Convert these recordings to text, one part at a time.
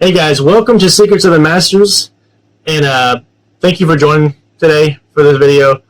Hey guys, welcome to Secrets of the Masters, and thank you for joining today for this video.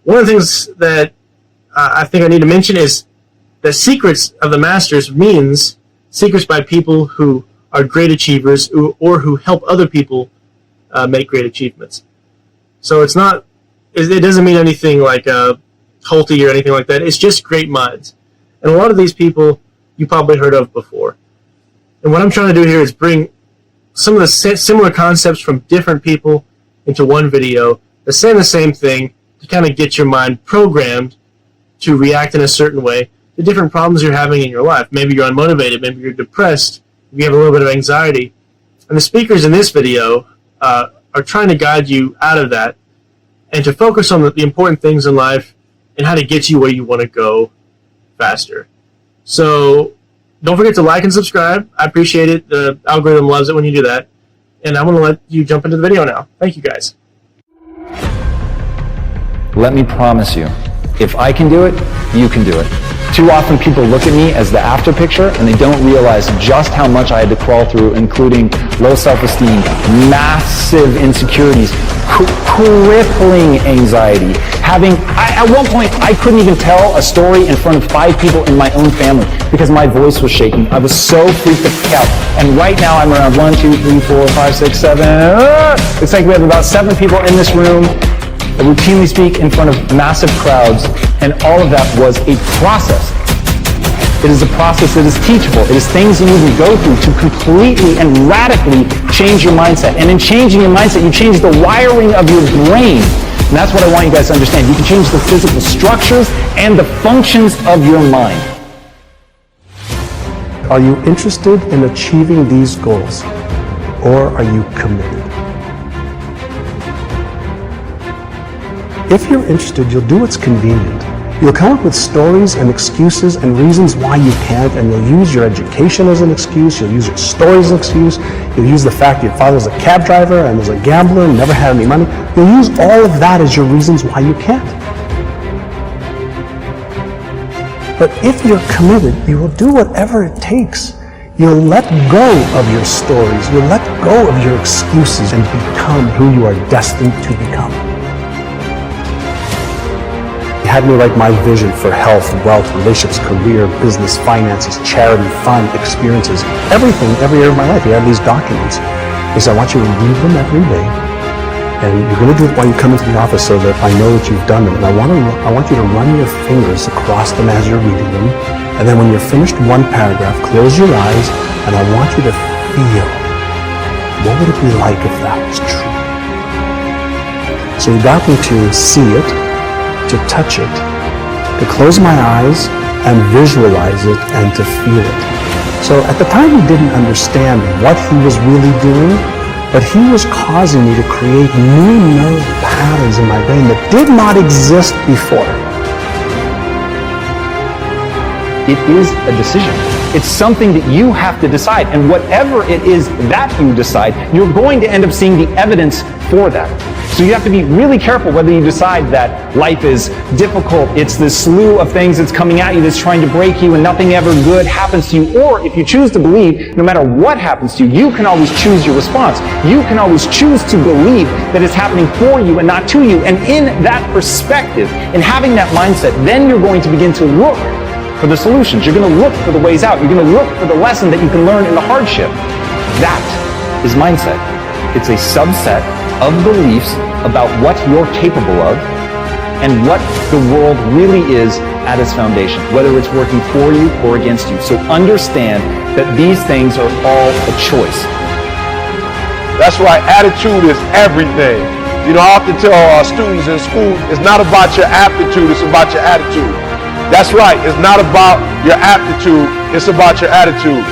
One of the things that I think I need to mention is that Secrets of the Masters means secrets by people who are great achievers or who help other people make great achievements. So it doesn't mean anything like culty or anything like that. It's just great minds. And a lot of these people you probably heard of before. And what I'm trying to do here is bring some of the similar concepts from different people into one video that's saying the same thing to kind of get your mind programmed to react in a certain way to different problems you're having in your life. Maybe you're unmotivated, maybe you're depressed, maybe you have a little bit of anxiety. And the speakers in this video are trying to guide you out of that and to focus on the important things in life and how to get you where you want to go faster. So don't forget to like and subscribe. I appreciate it. The algorithm loves it when you do that. And I'm going to let you jump into the video now. Thank you, guys. Let me promise you, if I can do it, you can do it. Too often people look at me as the after picture and they don't realize just how much I had to crawl through, including low self-esteem, massive insecurities, crippling anxiety. At one point, I couldn't even tell a story in front of 5 people in my own family because my voice was shaking. I was so freaked the fuck out. And right now I'm around 1, 2, 3, 4, 5, 6, 7. It's like we have about 7 people in this room that routinely speak in front of massive crowds, and all of that was a process. It is a process that is teachable. It is things you need to go through to completely and radically change your mindset. And in changing your mindset, you change the wiring of your brain. And that's what I want you guys to understand. You can change the physical structures and the functions of your mind. Are you interested in achieving these goals, or are you committed? If you're interested, you'll do what's convenient. You'll come up with stories and excuses and reasons why you can't, and you'll use your education as an excuse, you'll use your stories as an excuse, you'll use the fact your father was a cab driver and was a gambler and never had any money. You'll use all of that as your reasons why you can't. But if you're committed, you will do whatever it takes. You'll let go of your stories, you'll let go of your excuses and become who you are destined to become. Had me write my vision for health, wealth, relationships, career, business, finances, charity, fun, experiences, everything, every area of my life. You have these documents. He said, I want you to read them every day, and you're going to do it while you come into the office so that I know that you've done them. And I want you to run your fingers across them as you're reading them, and then when you're finished one paragraph, close your eyes, and I want you to feel, what would it be like if that was true? So he got me to see it, to touch it, to close my eyes and visualize it and to feel it. So at the time he didn't understand what he was really doing, but he was causing me to create new neural patterns in my brain that did not exist before. It is a decision. It's something that you have to decide. And whatever it is that you decide, you're going to end up seeing the evidence for that. So you have to be really careful whether you decide that life is difficult, it's this slew of things that's coming at you that's trying to break you and nothing ever good happens to you, or if you choose to believe, no matter what happens to you, you can always choose your response. You can always choose to believe that it's happening for you and not to you. And in that perspective, in having that mindset, then you're going to begin to look for the solutions. You're going to look for the ways out. You're going to look for the lesson that you can learn in the hardship. That is mindset. It's a subset of beliefs about what you're capable of and what the world really is at its foundation, whether it's working for you or against you. So understand that these things are all a choice. That's right, attitude is everything. You know, I often tell our students in school, it's not about your aptitude, it's about your attitude. That's right, it's not about your aptitude, it's about your attitude.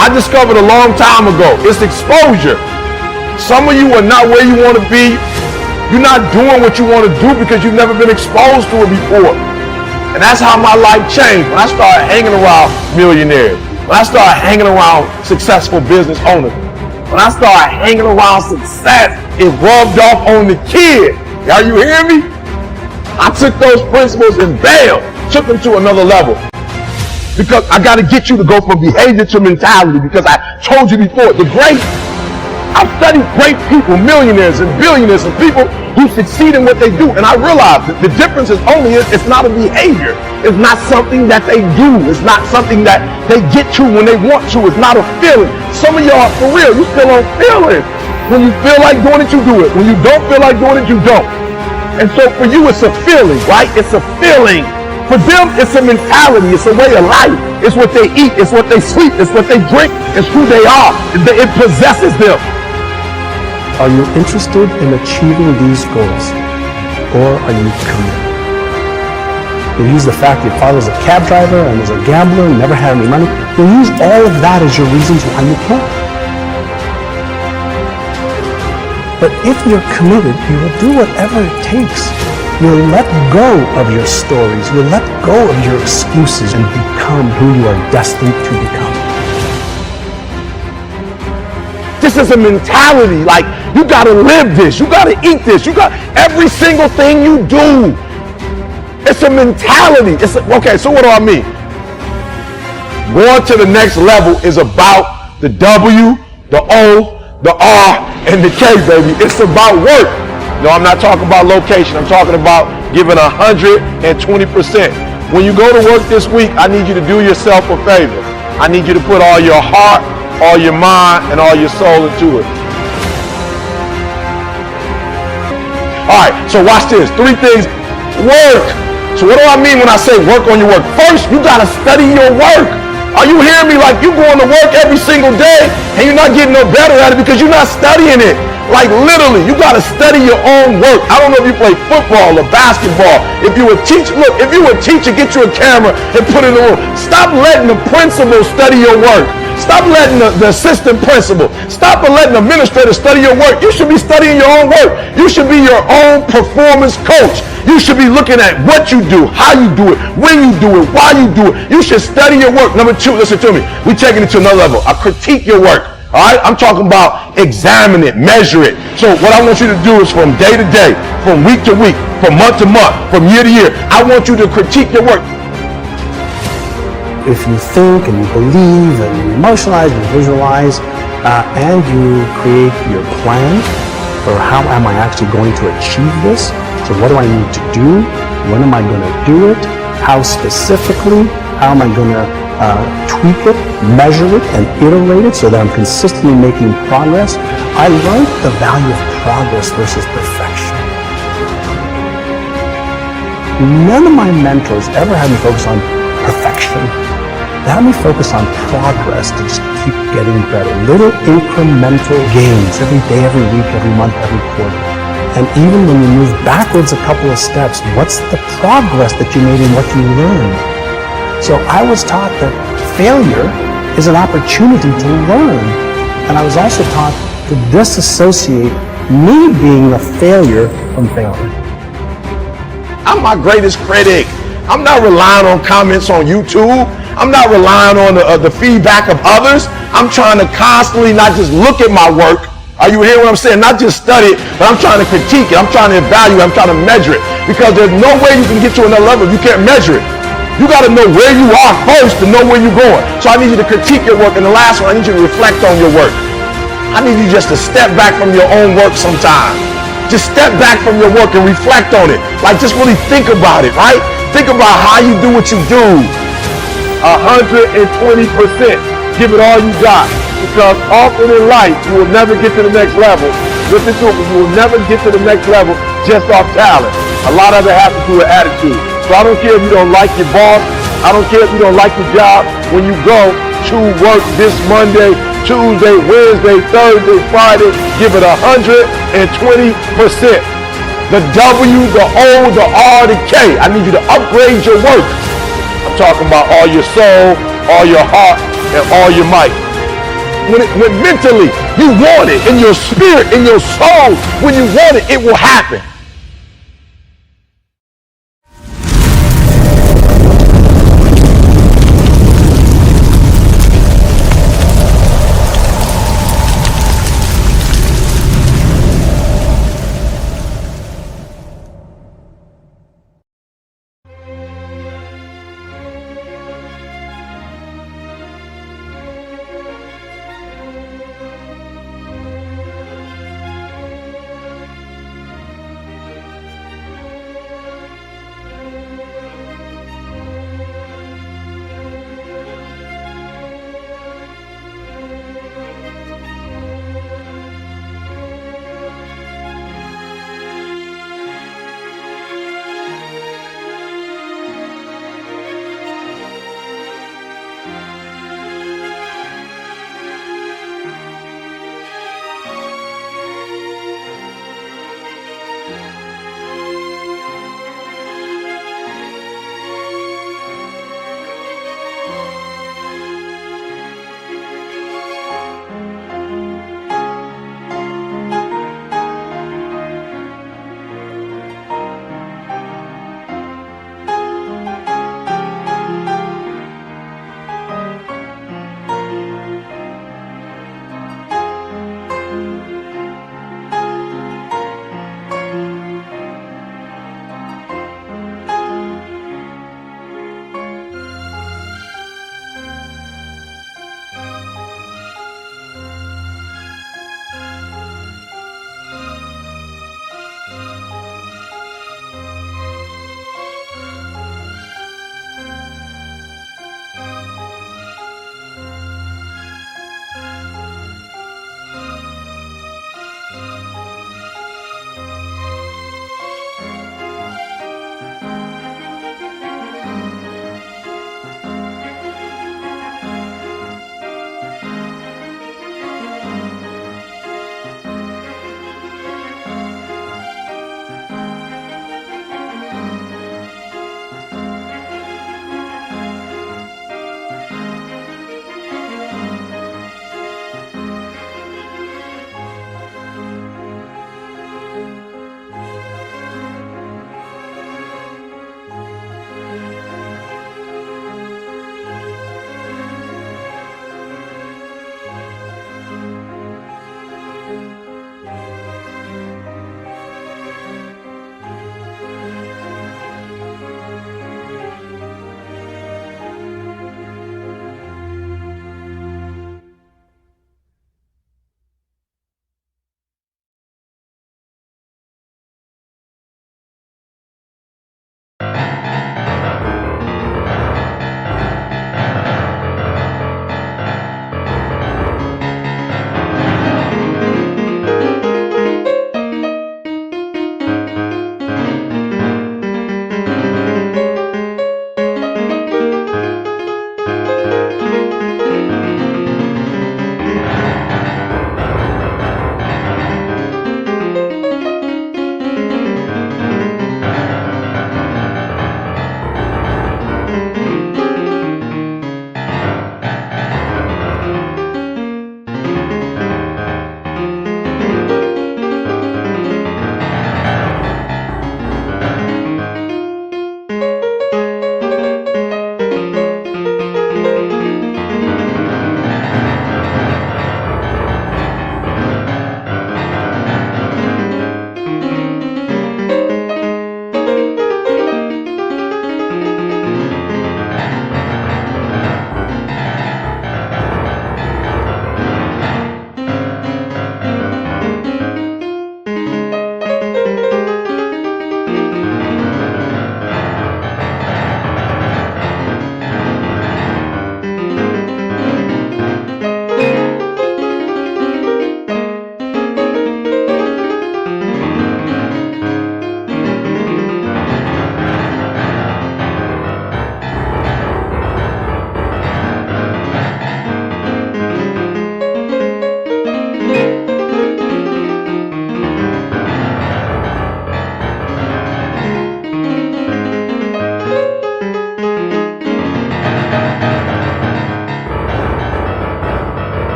I discovered a long time ago, it's exposure. Some of you are not where you want to be. You're not doing what you want to do because you've never been exposed to it before. And that's how my life changed when I started hanging around millionaires. When I started hanging around successful business owners. When I started hanging around success, it rubbed off on the kid. Are you hearing me? I took those principles and bam, took them to another level. because I got to get you to go from behavior to mentality, because I told you before, I've studied great people, millionaires and billionaires and people who succeed in what they do, and I realized that the difference is it's not a behavior. It's not something that they do. It's not something that they get to when they want to. It's not a feeling. Some of y'all, for real, you still on feelings. When you feel like doing it, you do it. When you don't feel like doing it, you don't. And so for you, it's a feeling, right? It's a feeling. For them, it's a mentality. It's a way of life. It's what they eat. It's what they sleep. It's what they drink. It's who they are. It possesses them. Are you interested in achieving these goals, or are you committed? You use the fact that your father's a cab driver and was a gambler and never had any money. You use all of that as your reasons why you can't. But if you're committed, you will do whatever it takes. You'll let go of your stories. You'll let go of your excuses and become who you are destined to become. This is a mentality. Like, you gotta live this. You gotta eat this. You got every single thing you do. It's a mentality. Okay, so what do I mean? Going to the next level is about the W, the O, the R, and the K, baby. It's about work. No, I'm not talking about location. I'm talking about giving 120%. When you go to work this week, I need you to do yourself a favor. I need you to put all your heart, all your mind, and all your soul into it. All right, so watch this. 3 things. Work. So what do I mean when I say work on your work? First, you got to study your work. Are you hearing me? Like, you going to work every single day and you're not getting no better at it because you're not studying it. Like, literally, you got to study your own work. I don't know if you play football or basketball. If you a teacher, look, if you a teacher, get you a camera and put it in the room. Stop letting the principal study your work. Stop letting the assistant principal, stop letting the administrator study your work. You should be studying your own work. You should be your own performance coach. You should be looking at what you do, how you do it, when you do it, why you do it. You should study your work. Number 2, listen to me. We're taking it to another level. I critique your work. All right, I'm talking about examine it, measure it. So what I want you to do is from day to day, from week to week, from month to month, from year to year, I want you to critique your work. If you think and you believe and you emotionalize and visualize and you create your plan for how am I actually going to achieve this? So what do I need to do? When am I going to do it? How specifically? How am I going to tweak it, measure it, and iterate it so that I'm consistently making progress? I learned the value of progress versus perfection. None of my mentors ever had me focus on perfection. They had me focus on progress to just keep getting better. Little incremental gains every day, every week, every month, every quarter. And even when you move backwards a couple of steps, what's the progress that you made in what you learned? So I was taught that failure is an opportunity to learn. And I was also taught to disassociate me being a failure from failure. I'm my greatest critic. I'm not relying on comments on YouTube. I'm not relying on the feedback of others. I'm trying to constantly not just look at my work. Are you hearing what I'm saying? Not just study it, but I'm trying to critique it. I'm trying to evaluate. I'm trying to measure it. Because there's no way you can get to another level if you can't measure it. You got to know where you are first to know where you're going. So I need you to critique your work. And the last one, I need you to reflect on your work. I need you just to step back from your own work sometime. Just step back from your work and reflect on it. Like, just really think about it, right? Think about how you do what you do. 120%. Give it all you got. Because often in life, you will never get to the next level. Listen to me, you will never get to the next level just off talent. A lot of it has to do with attitude. So I don't care if you don't like your boss. I don't care if you don't like your job. When you go to work this Monday, Tuesday, Wednesday, Thursday, Friday, give it 120%. The W, the O, the R, the K. I need you to upgrade your work. I'm talking about all your soul, all your heart, and all your might. When mentally you want it, in your spirit, in your soul, when you want it, it will happen.